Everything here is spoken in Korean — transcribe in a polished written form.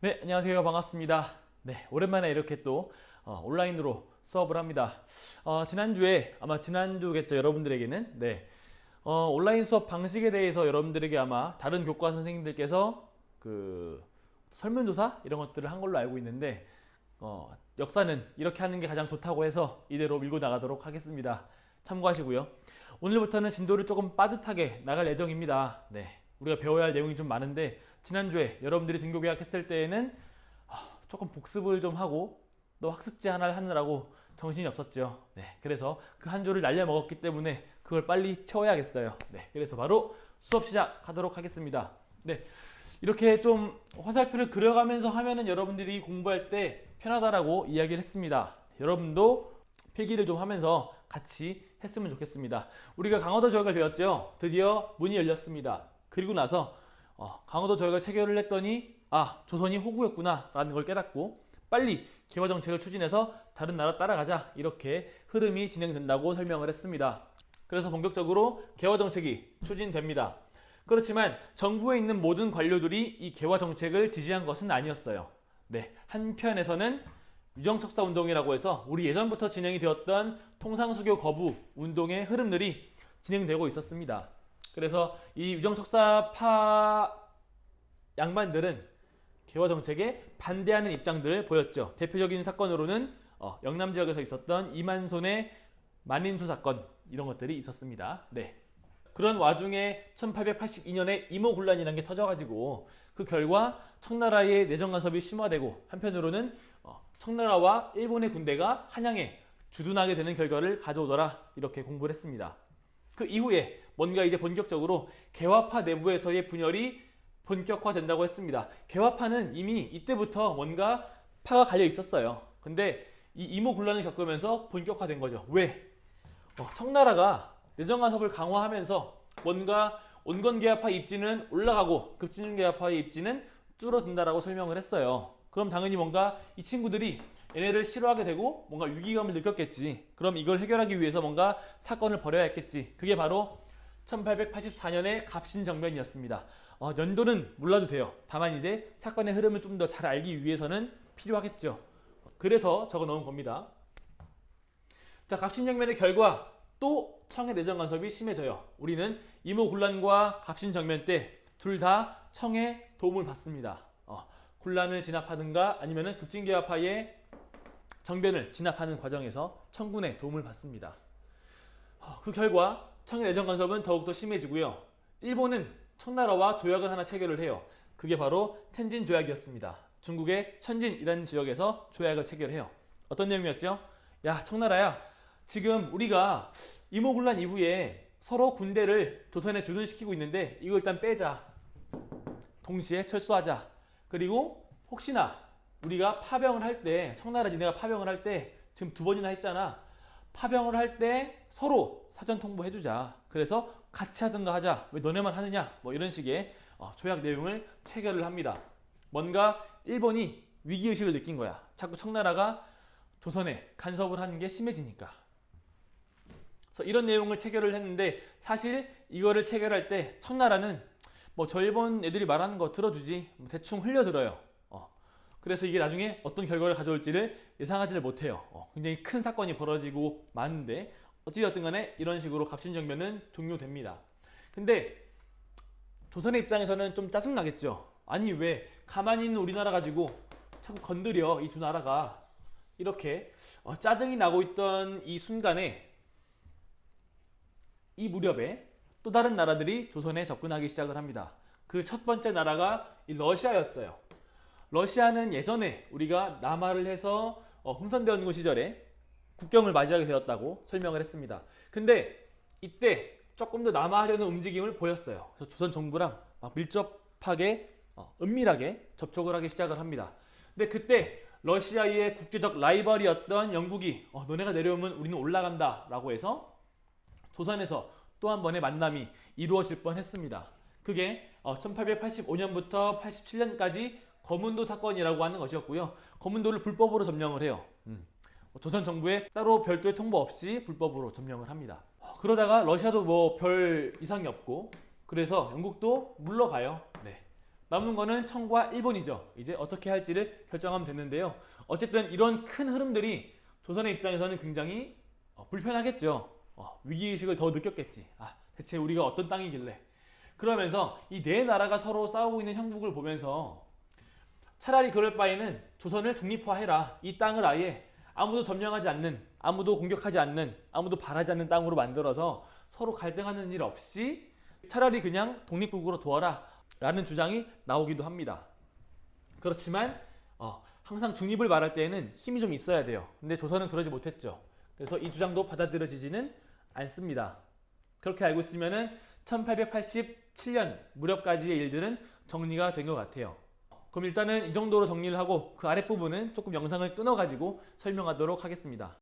네, 안녕하세요. 반갑습니다. 네, 오랜만에 이렇게 또 온라인으로 수업을 합니다. 지난주에 아마 지난주겠죠, 여러분들에게는. 네, 온라인 수업 방식에 대해서 여러분들에게 아마 다른 교과 선생님들께서 그 설문조사 이런 것들을 한 걸로 알고 있는데, 역사는 이렇게 하는 게 가장 좋다고 해서 이대로 밀고 나가도록 하겠습니다. 참고하시고요. 오늘부터는 진도를 조금 빠듯하게 나갈 예정입니다. 네, 우리가 배워야 할 내용이 좀 많은데, 지난주에 여러분들이 등교 계약했을 때에는 조금 복습을 좀 하고 또 학습지 하나를 하느라고 정신이 없었죠. 네, 그래서 그 한 주를 날려 먹었기 때문에 그걸 빨리 채워야겠어요. 네, 그래서 바로 수업 시작하도록 하겠습니다. 네, 이렇게 좀 화살표를 그려가면서 하면은 여러분들이 공부할 때 편하다라고 이야기를 했습니다. 여러분도 필기를 좀 하면서 같이 했으면 좋겠습니다. 우리가 강화도 저격을 배웠죠. 드디어 문이 열렸습니다. 그리고 나서 강화도 저격을 체결을 했더니 조선이 호구였구나 라는 걸 깨닫고 빨리 개화 정책을 추진해서 다른 나라 따라가자, 이렇게 흐름이 진행된다고 설명을 했습니다. 그래서 본격적으로 개화 정책이 추진됩니다. 그렇지만 정부에 있는 모든 관료들이 이 개화 정책을 지지한 것은 아니었어요. 네, 한편에서는 유정척사 운동이라고 해서 우리 예전부터 진행이 되었던 통상수교 거부 운동의 흐름들이 진행되고 있었습니다. 그래서 이 유정척사파 양반들은 개화 정책에 반대하는 입장들을 보였죠. 대표적인 사건으로는 영남 지역에서 있었던 이만손의 만인수 사건, 이런 것들이 있었습니다. 네. 그런 와중에 1882년에 이모군란이라는 게 터져가지고 그 결과 청나라의 내정 간섭이 심화되고, 한편으로는 청나라와 일본의 군대가 한양에 주둔하게 되는 결과를 가져오더라, 이렇게 공부를 했습니다. 그 이후에 뭔가 이제 본격적으로 개화파 내부에서의 분열이 본격화된다고 했습니다. 개화파는 이미 이때부터 뭔가 파가 갈려 있었어요. 근데 이 이모군란을 겪으면서 본격화된 거죠. 왜? 청나라가 내정 간섭을 강화하면서 뭔가 온건개화파 입지는 올라가고 급진개화파의 입지는 줄어든다라고 설명을 했어요. 그럼 당연히 뭔가 이 친구들이 얘네를 싫어하게 되고 뭔가 위기감을 느꼈겠지. 그럼 이걸 해결하기 위해서 뭔가 사건을 벌여야 했겠지. 그게 바로 1884년의 갑신정변이었습니다. 연도는 몰라도 돼요. 다만 이제 사건의 흐름을 좀 더 잘 알기 위해서는 필요하겠죠. 그래서 적어 놓은 겁니다. 자, 갑신정변의 결과 또 청의 내정 간섭이 심해져요. 우리는 이모군란과 갑신정변 때 둘 다 청의 도움을 받습니다. 군란을 진압하든가 아니면은 급진개화파의 정변을 진압하는 과정에서 청군의 도움을 받습니다. 그 결과 청의 내정 간섭은 더욱더 심해지고요. 일본은 청나라와 조약을 하나 체결을 해요. 그게 바로 텐진 조약이었습니다. 중국의 천진이라는 지역에서 조약을 체결해요. 어떤 내용이었죠? 야, 청나라야, 지금 우리가 이모군란 이후에 서로 군대를 조선에 주둔시키고 있는데 이거 일단 빼자. 동시에 철수하자. 그리고 혹시나 우리가 파병을 할 때, 청나라 지네가 파병을 할 때 지금 2번이나 했잖아. 파병을 할 때 서로 사전 통보해주자. 그래서 같이 하든가 하자. 왜 너네만 하느냐? 뭐 이런 식의 조약 내용을 체결을 합니다. 뭔가 일본이 위기의식을 느낀 거야. 자꾸 청나라가 조선에 간섭을 하는 게 심해지니까. 그래서 이런 내용을 체결을 했는데, 사실 이거를 체결할 때 청나라는 뭐 저 일본 애들이 말하는 거 들어주지, 대충 흘려들어요. 그래서 이게 나중에 어떤 결과를 가져올지를 예상하지를 못해요. 굉장히 큰 사건이 벌어지고 많은데, 어찌되었든 간에 이런 식으로 갑신정변은 종료됩니다. 근데 조선의 입장에서는 좀 짜증나겠죠. 아니, 왜 가만히 있는 우리나라 가지고 자꾸 건드려, 이 두 나라가. 이렇게 짜증이 나고 있던 이 순간에, 이 무렵에 또 다른 나라들이 조선에 접근하기 시작을 합니다. 그 첫 번째 나라가 이 러시아였어요. 러시아는 예전에 우리가 남하를 해서 흥선대원군 시절에 국경을 맞이하게 되었다고 설명을 했습니다. 근데 이때 조금 더 남하하려는 움직임을 보였어요. 그래서 조선 정부랑 밀접하게 은밀하게 접촉을 하기 시작을 합니다. 근데 그때 러시아의 국제적 라이벌이었던 영국이 너네가 내려오면 우리는 올라간다 라고 해서 조선에서 또 한 번의 만남이 이루어질 뻔했습니다. 그게 1885년부터 87년까지 거문도 사건이라고 하는 것이었고요. 거문도를 불법으로 점령을 해요. 조선 정부에 따로 별도의 통보 없이 불법으로 점령을 합니다. 그러다가 러시아도 뭐 별 이상이 없고, 그래서 영국도 물러가요. 네. 남은 거는 청과 일본이죠. 이제 어떻게 할지를 결정하면 됐는데요. 어쨌든 이런 큰 흐름들이 조선의 입장에서는 굉장히 불편하겠죠. 위기의식을 더 느꼈겠지. 대체 우리가 어떤 땅이길래. 그러면서 이 네 나라가 서로 싸우고 있는 형국을 보면서 차라리 그럴 바에는 조선을 중립화해라. 이 땅을 아예 아무도 점령하지 않는, 아무도 공격하지 않는, 아무도 바라지 않는 땅으로 만들어서 서로 갈등하는 일 없이 차라리 그냥 독립국으로 두어라 라는 주장이 나오기도 합니다. 그렇지만 항상 중립을 말할 때에는 힘이 좀 있어야 돼요. 근데 조선은 그러지 못했죠. 그래서 이 주장도 받아들여지지는 않습니다. 그렇게 알고 있으면은 1887년 무렵까지의 일들은 정리가 된 것 같아요. 그럼 일단은 이 정도로 정리를 하고 그 아랫부분은 조금 영상을 끊어가지고 설명하도록 하겠습니다.